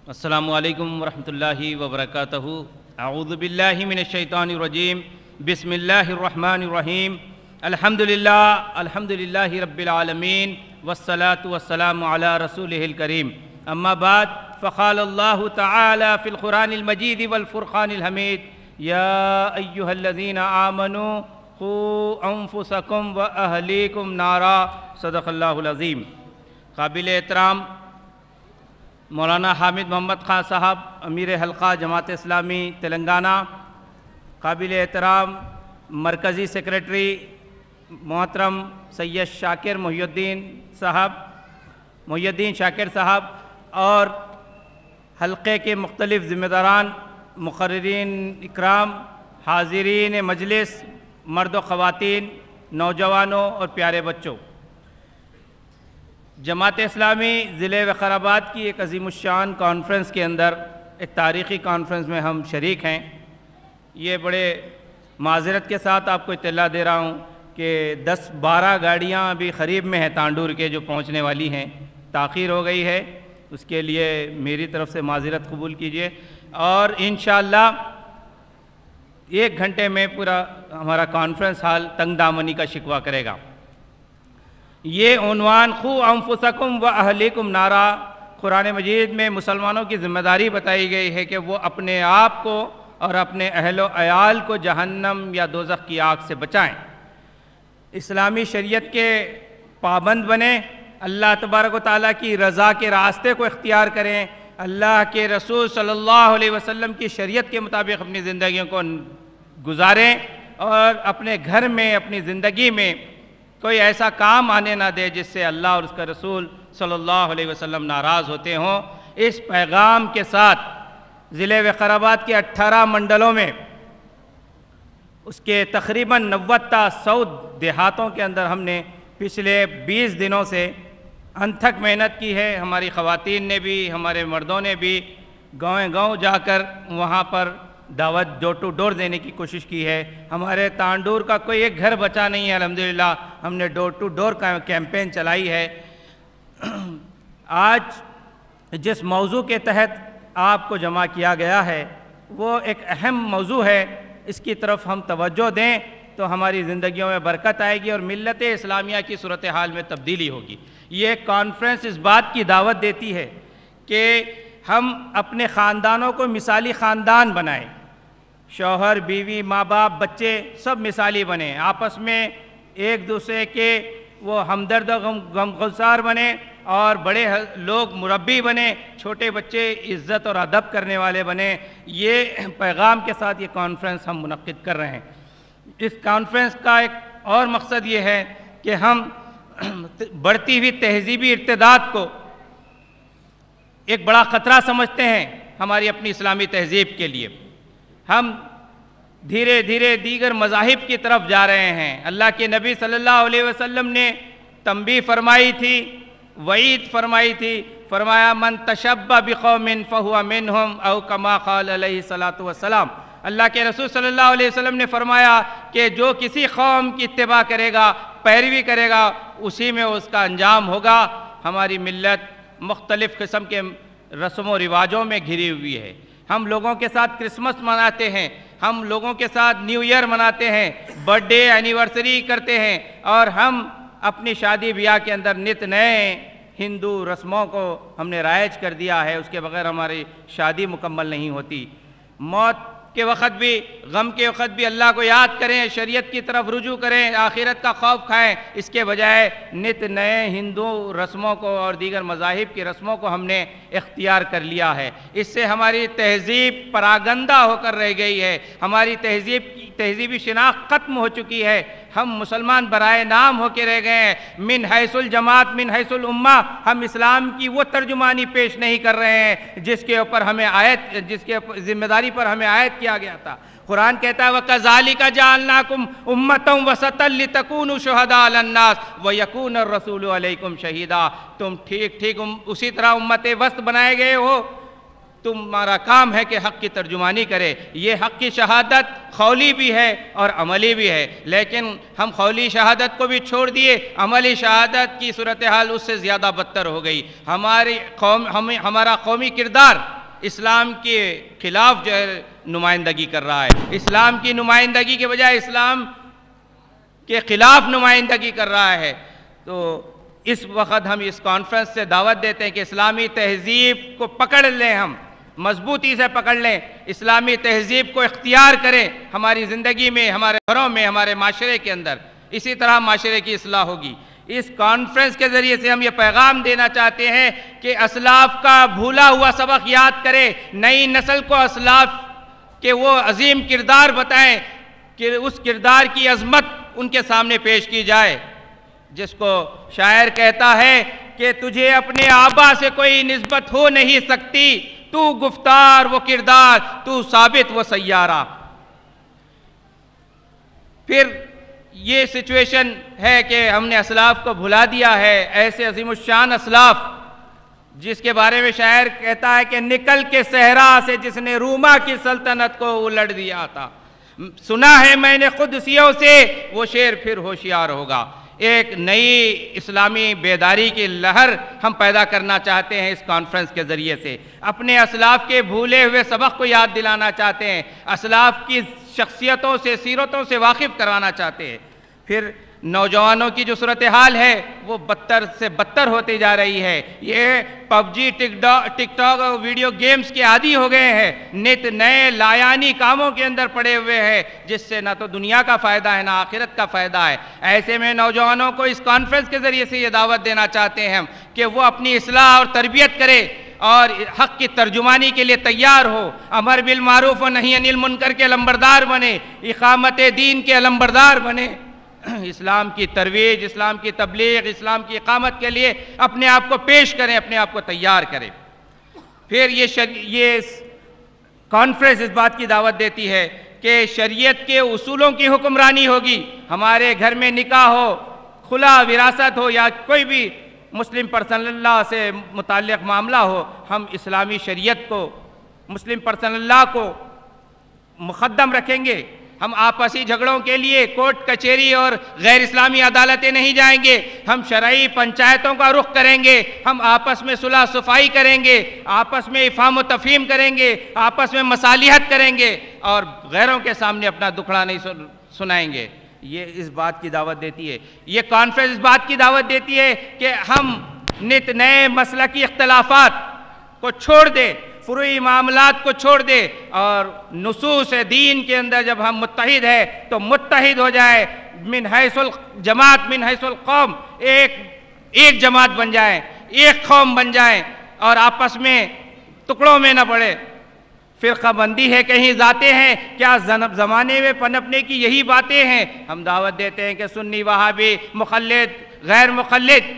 السلام علیکم ورحمۃ اللہ وبرکاتہ۔ اعوذ باللہ من الشیطان الرجیم، بسم اللہ الرحمن الرحیم، الحمدللہ رب العالمین، والصلاة والسلام علی رسولہ الکریم، اما بعد، فقال اللہ تعالی فی القرآن المجید والفرقان الحمید، یا ایہا الذین آمنوا قوا انفسکم واہلیکم نارا، صدق اللہ العظیم۔ قابل احترام مولانا حامد محمد خان صاحب، امیر حلقہ جماعت اسلامی تلنگانہ، قابل احترام مرکزی سیکریٹری محترم سید شاکر محی الدین شاکر صاحب، اور حلقے کے مختلف ذمہ داران، مقررین اکرام، حاضرین مجلس، مرد و خواتین، نوجوانوں اور پیارے بچوں، جماعت اسلامی ضلع وقارآباد کی ایک عظیم الشان کانفرنس کے اندر، ایک تاریخی کانفرنس میں ہم شریک ہیں۔ یہ بڑے معذرت کے ساتھ آپ کو اطلاع دے رہا ہوں کہ 10-12 گاڑیاں ابھی قریب میں ہیں تانڈور کے جو پہنچنے والی ہیں، تاخیر ہو گئی ہے، اس کے لیے میری طرف سے معذرت قبول کیجیے، اور انشاءاللہ 1 گھنٹے میں پورا ہمارا کانفرنس ہال تنگ دامنی کا شکوہ کرے گا۔ یہ عنوان قوا انفسکم واہلیکم نارا، قرآن مجید میں مسلمانوں کی ذمہ داری بتائی گئی ہے کہ وہ اپنے آپ کو اور اپنے اہل و عیال کو جہنم یا دوزخ کی آگ سے بچائیں، اسلامی شریعت کے پابند بنیں، اللہ تبارک و تعالیٰ کی رضا کے راستے کو اختیار کریں، اللہ کے رسول صلی اللہ علیہ وسلم کی شریعت کے مطابق اپنی زندگیوں کو گزاریں، اور اپنے گھر میں، اپنی زندگی میں کوئی ایسا کام آنے نہ دے جس سے اللہ اور اس کا رسول صلی اللہ علیہ وسلم ناراض ہوتے ہوں۔ اس پیغام کے ساتھ ضلع وقارآباد کے 18 منڈلوں میں، اس کے تقریباً 90 تا 100 دیہاتوں کے اندر ہم نے پچھلے 20 دنوں سے انتھک محنت کی ہے۔ ہماری خواتین نے بھی، ہمارے مردوں نے بھی گاؤں جا کر وہاں پر دعوت ڈور ٹو ڈور دینے کی کوشش کی ہے۔ ہمارے تانڈور کا کوئی ایک گھر بچا نہیں ہے، الحمدللہ ہم نے ڈور ٹو ڈور کا کیمپین چلائی ہے۔ آج جس موضوع کے تحت آپ کو جمع کیا گیا ہے وہ ایک اہم موضوع ہے، اس کی طرف ہم توجہ دیں تو ہماری زندگیوں میں برکت آئے گی اور ملت اسلامیہ کی صورتحال میں تبدیلی ہوگی۔ یہ کانفرنس اس بات کی دعوت دیتی ہے کہ ہم اپنے خاندانوں کو مثالی خاندان بنائیں، شوہر، بیوی، ماں باپ، بچے سب مثالی بنیں، آپس میں ایک دوسرے کے وہ ہمدرد و غمگسار بنیں، اور بڑے لوگ مربی بنیں، چھوٹے بچے عزت اور ادب کرنے والے بنیں۔ یہ پیغام کے ساتھ یہ کانفرنس ہم منعقد کر رہے ہیں۔ اس کانفرنس کا ایک اور مقصد یہ ہے کہ ہم بڑھتی ہوئی تہذیبی ارتداد کو ایک بڑا خطرہ سمجھتے ہیں ہماری اپنی اسلامی تہذیب کے لیے۔ ہم دھیرے دھیرے دیگر مذاہب کی طرف جا رہے ہیں۔ اللہ کے نبی صلی اللہ علیہ وسلم نے تنبیہ فرمائی تھی، وعید فرمائی تھی، فرمایا من تشبہ بقوم فہو منہم، او کما قال علیہ الصلوۃ والسلام۔ اللہ کے رسول صلی اللہ علیہ وسلم نے فرمایا کہ جو کسی قوم کی اتباع کرے گا، پیروی کرے گا، اسی میں اس کا انجام ہوگا۔ ہماری ملت مختلف قسم کے رسم و رواجوں میں گھری ہوئی ہے۔ ہم لوگوں کے ساتھ کرسمس مناتے ہیں، ہم لوگوں کے ساتھ نیو ایئر مناتے ہیں، برتھ ڈے اینیورسری کرتے ہیں، اور ہم اپنی شادی بیاہ کے اندر نت نئے ہندو رسموں کو ہم نے رائج کر دیا ہے۔ اس کے بغیر ہماری شادی مکمل نہیں ہوتی۔ موت کے وقت بھی، غم کے وقت بھی اللہ کو یاد کریں، شریعت کی طرف رجوع کریں، آخرت کا خوف کھائیں، اس کے بجائے نت نئے ہندو رسموں کو اور دیگر مذاہب کی رسموں کو ہم نے اختیار کر لیا ہے۔ اس سے ہماری تہذیب پراگندہ ہو کر رہ گئی ہے، ہماری تہذیبی شناخت ختم ہو چکی ہے۔ ہم مسلمان برائے نام ہو کے رہ گئے ہیں، من حیث الجماعت من حیث الامہ ہم اسلام کی وہ ترجمانی پیش نہیں کر رہے ہیں جس کے ذمہ داری پر ہمیں عائد کیا گیا تھا۔ قرآن کہتا ہے وَكَذَلِكَ جَعَلْنَاكُمْ أُمَّةً وَسَطًا لِتَكُونُوا شُهَدَاءَ عَلَى النَّاسِ وَيَكُونَ الرَّسُولُ عَلَيْكُمْ شَهِيدًا۔ تم ٹھیک اسی طرح امت وسط بنائے گئے ہو، تمہارا کام ہے کہ حق کی ترجمانی کرے۔ یہ حق کی شہادت قولی بھی ہے اور عملی بھی ہے، لیکن ہم قولی شہادت کو بھی چھوڑ دیے، عملی شہادت کی صورتحال اس سے زیادہ بدتر ہو گئی۔ ہمارا قومی کردار اسلام کے خلاف جو ہے نمائندگی کر رہا ہے، اسلام کی نمائندگی کے بجائے اسلام کے خلاف نمائندگی کر رہا ہے۔ تو اس وقت ہم اس کانفرنس سے دعوت دیتے ہیں کہ اسلامی تہذیب کو پکڑ لیں، ہم مضبوطی سے پکڑ لیں، اسلامی تہذیب کو اختیار کریں ہماری زندگی میں، ہمارے گھروں میں، ہمارے معاشرے کے اندر، اسی طرح معاشرے کی اصلاح ہوگی۔ اس کانفرنس کے ذریعے سے ہم یہ پیغام دینا چاہتے ہیں کہ اسلاف کا بھولا ہوا سبق یاد کرے، نئی نسل کو اسلاف کے وہ عظیم کردار بتائیں کہ اس کردار کی عظمت ان کے سامنے پیش کی جائے، جس کو شاعر کہتا ہے کہ تجھے اپنے آبا سے کوئی نسبت ہو نہیں سکتی، تو گفتار وہ کردار، تو ثابت وہ سیارہ۔ پھر یہ سچویشن ہے کہ ہم نے اسلاف کو بھلا دیا ہے، ایسے عظیم الشان اسلاف جس کے بارے میں شاعر کہتا ہے کہ نکل کے صحرا سے جس نے روما کی سلطنت کو الٹ دیا تھا، سنا ہے میں نے قدسیوں سے وہ شیر پھر ہوشیار ہوگا۔ ایک نئی اسلامی بیداری کی لہر ہم پیدا کرنا چاہتے ہیں اس کانفرنس کے ذریعے سے، اپنے اسلاف کے بھولے ہوئے سبق کو یاد دلانا چاہتے ہیں، اسلاف کی شخصیتوں سے، سیرتوں سے واقف کرانا چاہتے ہیں۔ پھر نوجوانوں کی جو صورتحال ہے وہ بدتر سے بدتر ہوتی جا رہی ہے، یہ پب جی، ٹک ٹاک اور ویڈیو گیمز کے عادی ہو گئے ہیں، نت نئے لایانی کاموں کے اندر پڑے ہوئے ہیں، جس سے نہ تو دنیا کا فائدہ ہے نہ آخرت کا فائدہ ہے۔ ایسے میں نوجوانوں کو اس کانفرنس کے ذریعے سے یہ دعوت دینا چاہتے ہیں ہم کہ وہ اپنی اصلاح اور تربیت کرے اور حق کی ترجمانی کے لیے تیار ہو، امر بالمعروف و نہی عن المنکر کے علمبردار بنے، اقامت دین کے علمبردار بنے، اسلام کی ترویج، اسلام کی تبلیغ، اسلام کی اقامت کے لیے اپنے آپ کو پیش کریں، اپنے آپ کو تیار کریں۔ پھر یہ کانفرنس اس بات کی دعوت دیتی ہے کہ شریعت کے اصولوں کی حکمرانی ہوگی، ہمارے گھر میں نکاح ہو، خلا، وراثت ہو یا کوئی بھی مسلم پرسنل لا سے متعلق معاملہ ہو، ہم اسلامی شریعت کو، مسلم پرسنل لا کو مقدم رکھیں گے۔ ہم آپسی جھگڑوں کے لیے کورٹ کچہری اور غیر اسلامی عدالتیں نہیں جائیں گے، ہم شرعی پنچایتوں کا رخ کریں گے، ہم آپس میں صلح صفائی کریں گے، آپس میں افہام و تفہیم کریں گے، آپس میں مصالحت کریں گے اور غیروں کے سامنے اپنا دکھڑا نہیں سنائیں گے۔ یہ اس بات کی دعوت دیتی ہے، یہ کانفرنس اس بات کی دعوت دیتی ہے کہ ہم نت نئے مسلکی اختلافات کو چھوڑ دیں، فروعی معاملات کو چھوڑ دے اور نصوص دین کے اندر جب ہم متحد ہیں تو متحد ہو جائے، من حیث الجماعت من حیث القوم، ایک جماعت بن جائیں، ایک قوم بن جائیں اور آپس میں ٹکڑوں میں نہ پڑے۔ فرقہ بندی ہے کہیں ذاتیں ہیں، کیا زمانے میں پنپنے کی یہی باتیں ہیں؟ ہم دعوت دیتے ہیں کہ سنی، وہابی، مقلد، غیر مقلد،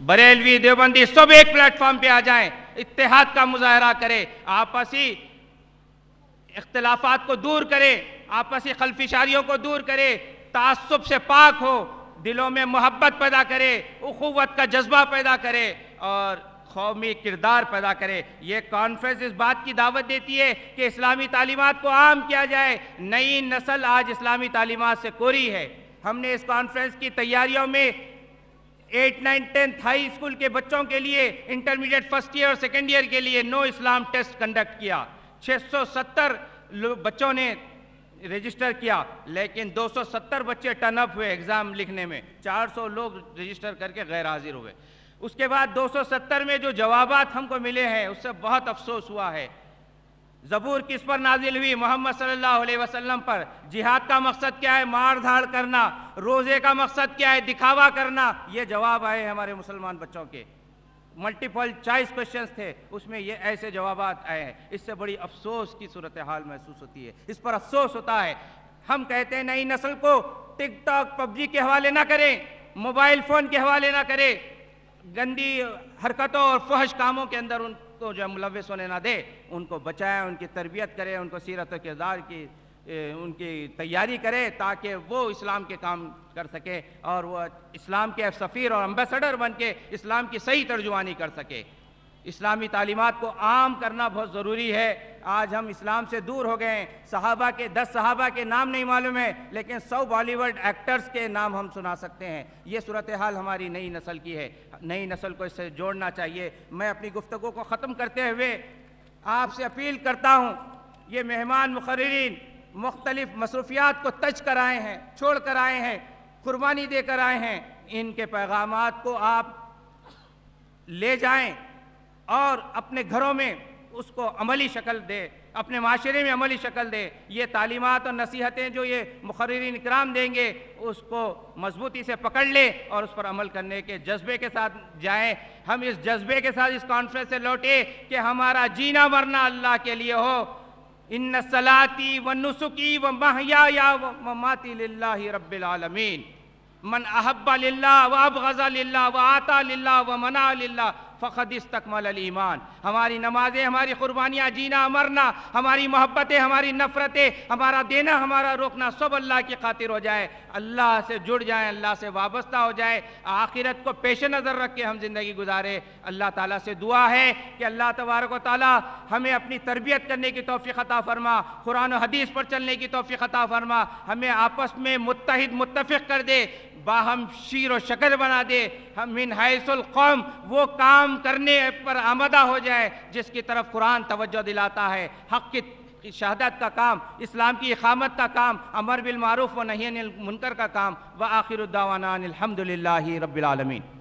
بریلوی، دیوبندی سب ایک پلیٹ فارم پہ آ جائیں، اتحاد کا مظاہرہ کرے، آپسی اختلافات کو دور کرے، آپسی خلفشاریوں کو دور کرے، تعصب سے پاک ہو، دلوں میں محبت پیدا کرے، اخوت کا جذبہ پیدا کرے اور قومی کردار پیدا کرے۔ یہ کانفرنس اس بات کی دعوت دیتی ہے کہ اسلامی تعلیمات کو عام کیا جائے۔ نئی نسل آج اسلامی تعلیمات سے کوری ہے۔ ہم نے اس کانفرنس کی تیاریوں میں 8, 9, 10 ہائی اسکول کے بچوں کے لیے، انٹرمیڈیٹ فرسٹ ایئر اور سیکنڈ ایئر کے لیے نو اسلام ٹیسٹ کنڈکٹ کیا۔ 670 بچوں نے رجسٹر کیا، لیکن 270 بچے ٹرن اپ ہوئے ایگزام لکھنے میں، 400 لوگ رجسٹر کر کے غیر حاضر ہوئے۔ اس کے بعد 270 میں جو جوابات ہم کو ملے ہیں اس سے بہت افسوس ہوا ہے۔ زبور کس پر نازل ہوئی؟ محمد صلی اللہ علیہ وسلم پر۔ جہاد کا مقصد کیا ہے؟ مار دھاڑ کرنا۔ روزے کا مقصد کیا ہے؟ دکھاوا کرنا۔ یہ جواب آئے ہمارے مسلمان بچوں کے، ملٹیپل چوائس کوشچنز تھے، اس میں یہ ایسے جوابات آئے ہیں۔ اس سے بڑی افسوس کی صورتحال محسوس ہوتی ہے، اس پر افسوس ہوتا ہے۔ ہم کہتے ہیں نئی نسل کو ٹک ٹاک، پب جی کے حوالے نہ کریں، موبائل فون کے حوالے نہ کریں، گندی حرکتوں اور فحش کاموں کے اندر ان کو جو ملوث ہونے نہ دے، ان کو بچائیں، ان کی تربیت کریں، ان کو سیرت و کردار کی ان کی تیاری کرے تاکہ وہ اسلام کے کام کر سکے اور وہ اسلام کے سفیر اور امبیسڈر بن کے اسلام کی صحیح ترجمانی کر سکے۔ اسلامی تعلیمات کو عام کرنا بہت ضروری ہے۔ آج ہم اسلام سے دور ہو گئے ہیں۔ صحابہ کے 10 صحابہ کے نام نہیں معلوم ہے، لیکن 100 بالی ووڈ ایکٹرز کے نام ہم سنا سکتے ہیں۔ یہ صورتحال ہماری نئی نسل کی ہے، نئی نسل کو اس سے جوڑنا چاہیے۔ میں اپنی گفتگو کو ختم کرتے ہوئے آپ سے اپیل کرتا ہوں، یہ مہمان مقررین مختلف مصروفیات کو تج کر آئے ہیں، چھوڑ کر آئے ہیں، قربانی دے کر آئے ہیں، ان کے پیغامات کو آپ لے جائیں اور اپنے گھروں میں اس کو عملی شکل دے، اپنے معاشرے میں عملی شکل دے۔ یہ تعلیمات اور نصیحتیں جو یہ مقررین اکرام دیں گے اس کو مضبوطی سے پکڑ لے اور اس پر عمل کرنے کے جذبے کے ساتھ جائیں۔ ہم اس جذبے کے ساتھ اس کانفرنس سے لوٹے کہ ہمارا جینا مرنا اللہ کے لیے ہو۔ ان صلاتی و نسکی و محیایا و مماتی للہ رب العالمین، من احب للہ و ابغض للہ و آتا للہ و منع للہ فقد استکمل الایمان۔ ہماری نمازیں، ہماری قربانیاں، جینا مرنا، ہماری محبتیں، ہماری نفرتیں، ہمارا دینا، ہمارا روکنا سب اللہ کی خاطر ہو جائے، اللہ سے جڑ جائیں، اللہ سے وابستہ ہو جائے، آخرت کو پیش نظر رکھ کے ہم زندگی گزارے۔ اللہ تعالیٰ سے دعا ہے کہ اللہ تبارک و تعالیٰ ہمیں اپنی تربیت کرنے کی توفیق عطا فرما، قرآن و حدیث پر چلنے کی توفیق عطا فرما، ہمیں آپس میں متحد متفق کر دے، باہم شیر و شکر بنا دے، ہم من حیث القوم وہ کام کرنے پر آمدہ ہو جائے جس کی طرف قرآن توجہ دلاتا ہے، حق کی شہادت کا کام، اسلام کی اقامت کا کام، امر بالمعروف و نہی عن المنکر کا کام۔ وآخر الدعوانا الحمدللہ رب العالمین۔